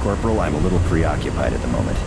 Corporal. I'm a little preoccupied at the moment.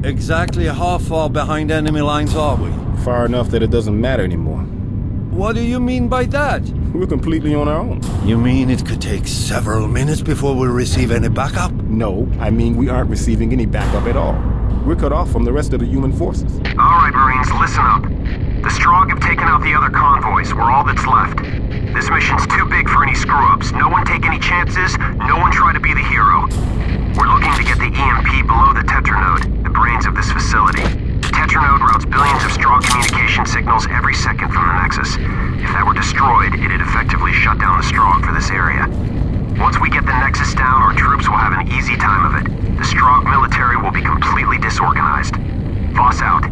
Exactly how far behind enemy lines are we? Far enough that it doesn't matter anymore. What do you mean by that? We're completely on our own. You mean it could take several minutes before we receive any backup? No, I mean we aren't receiving any backup at all. We're cut off from the rest of the human forces. Alright, Marines, listen up. The Strogg have taken out the other convoys. We're all that's left. This mission's too big for any screw-ups. No one take any chances. No one try to be the hero. We're looking to get the EMP below the Tetranode, the brains of this facility. The Tetranode routes billions of Strogg communication signals every second from the Nexus. If that were destroyed, it'd effectively shut down the Strogg for this area. Once we get the Nexus down, our troops will have an easy time of it. The Strogg military will be completely disorganized. Voss out.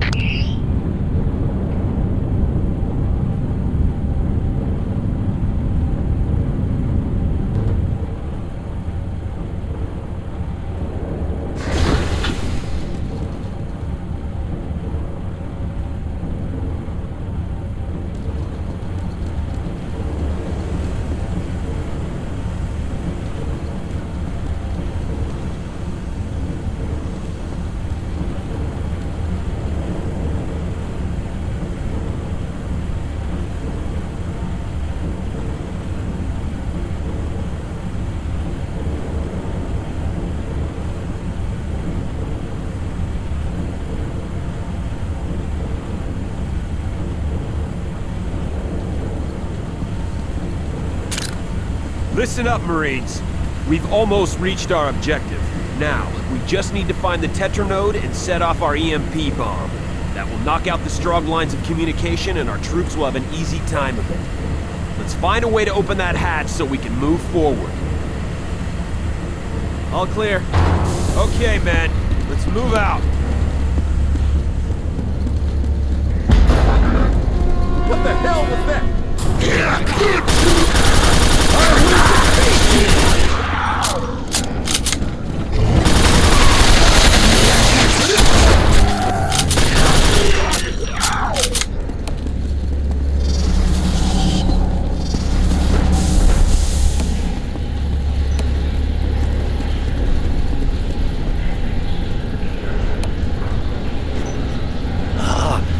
Listen up, Marines. We've almost reached our objective. Now, we just need to find the Tetranode and set off our EMP bomb. That will knock out the Strogg lines of communication and our troops will have an easy time of it. Let's find a way to open that hatch so we can move forward. All clear. Okay, men. Let's move out. What the hell was that?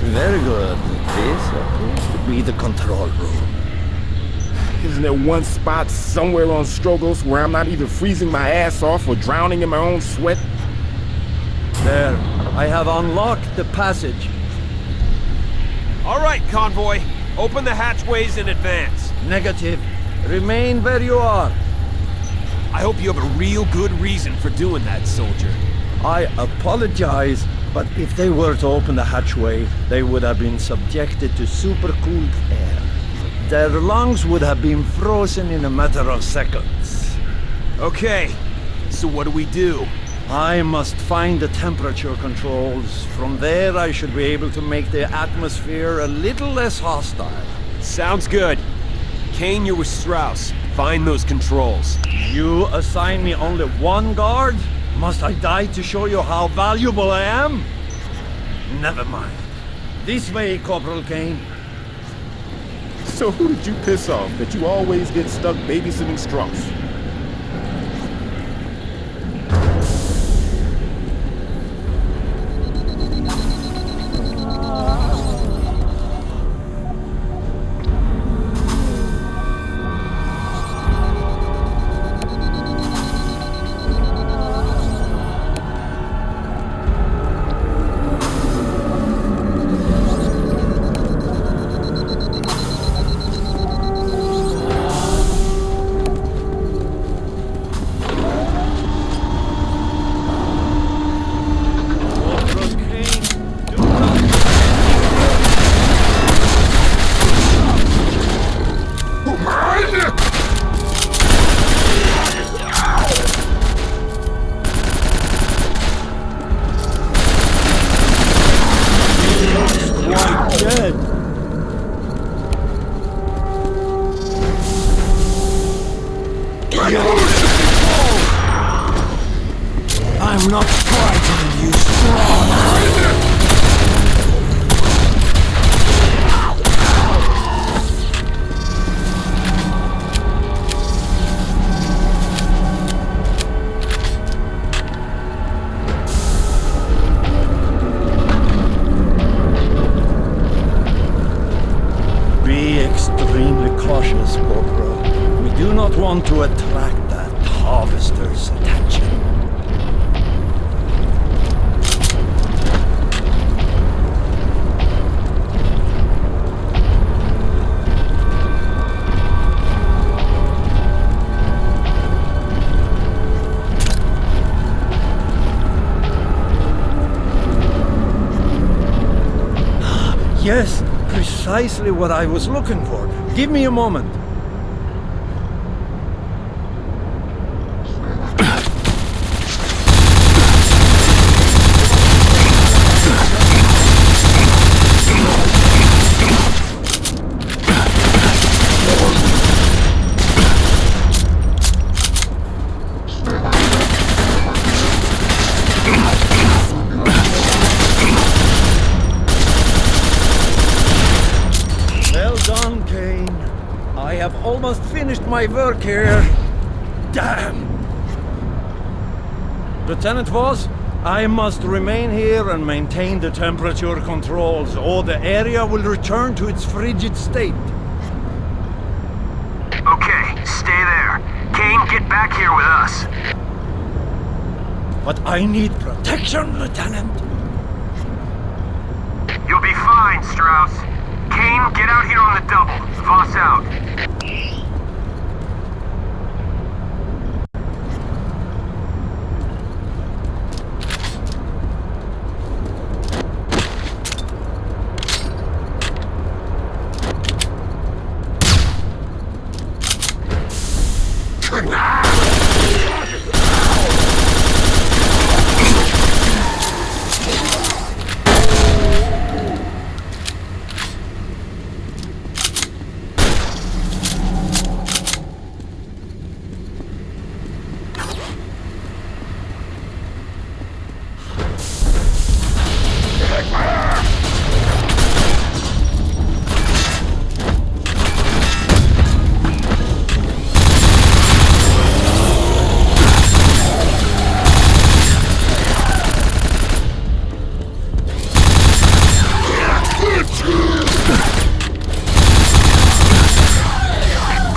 Very good. This appears to be the control room. Isn't there one spot somewhere on Strogos where I'm not either freezing my ass off or drowning in my own sweat? There. I have unlocked the passage. All right, convoy. Open the hatchways in advance. Negative. Remain where you are. I hope you have a real good reason for doing that, soldier. I apologize, but if they were to open the hatchway, they would have been subjected to supercooled air. Their lungs would have been frozen in a matter of seconds. Okay, so what do we do? I must find the temperature controls. From there, I should be able to make the atmosphere a little less hostile. Sounds good. Kane, you're with Strauss. Find those controls. You assign me only one guard? Must I die to show you how valuable I am? Never mind. This way, Corporal Kane. So who did you piss off that you always get stuck babysitting Strauss? I'm not frightened, you strong. want to attract that harvester's attention. Yes, precisely what I was looking for. Give me a moment. Well done, Kane. I have almost finished my work here. Damn! Lieutenant Voss, I must remain here and maintain the temperature controls, or the area will return to its frigid state. Okay, stay there. Kane, get back here with us. But I need protection, Lieutenant. You'll be fine, Strauss. Kane, get out here on the double. Voss out.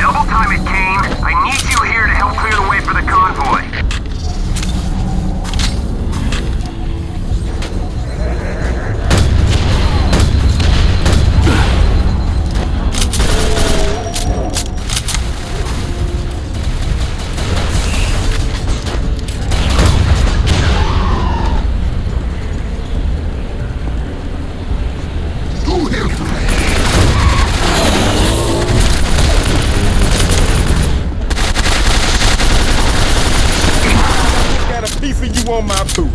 Double time it, Kane. I need you here to help clear the way for the convoy. Got a piece of you on my boot.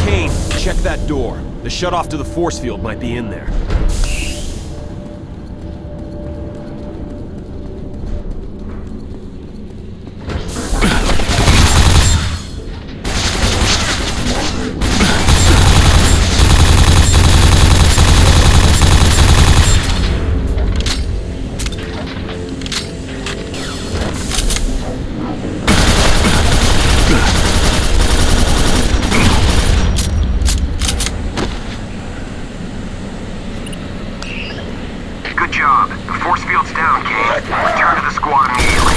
Kane, check that door. The shutoff to the force field might be in there. Good job. The force field's down, Kane. Return to the squad immediately.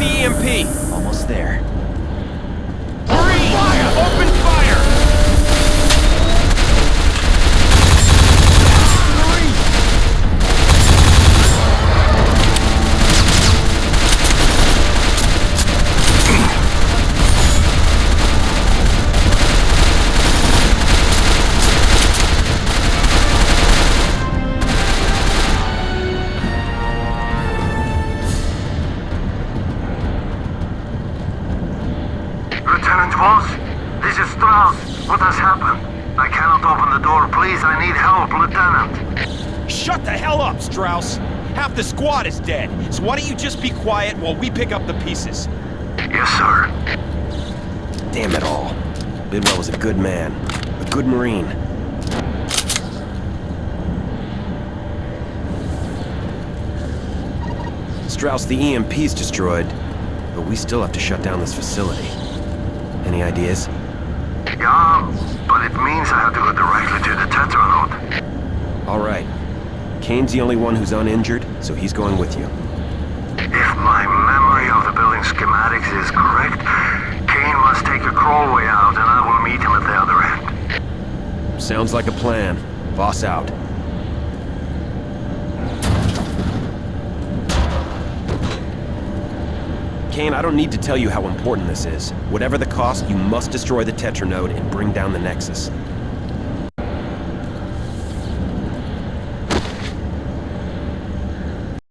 the EMP! Almost there. Marine! Open fire! Lieutenant Voss, this is Strauss. What has happened? I cannot open the door. Please, I need help, Lieutenant. Shut the hell up, Strauss! Half the squad is dead, so why don't you just be quiet while we pick up the pieces? Yes, sir. Damn it all. Bidwell was a good man. A good Marine. Strauss, the EMP's destroyed, but we still have to shut down this facility. Any ideas? Yeah, but it means I have to go directly to the Tetranode. All right. Kane's the only one who's uninjured, so he's going with you. If my memory of the building schematics is correct, Kane must take a crawlway out and I will meet him at the other end. Sounds like a plan. Boss out. Kane, I don't need to tell you how important this is. Whatever the cost, you must destroy the Tetranode and bring down the Nexus.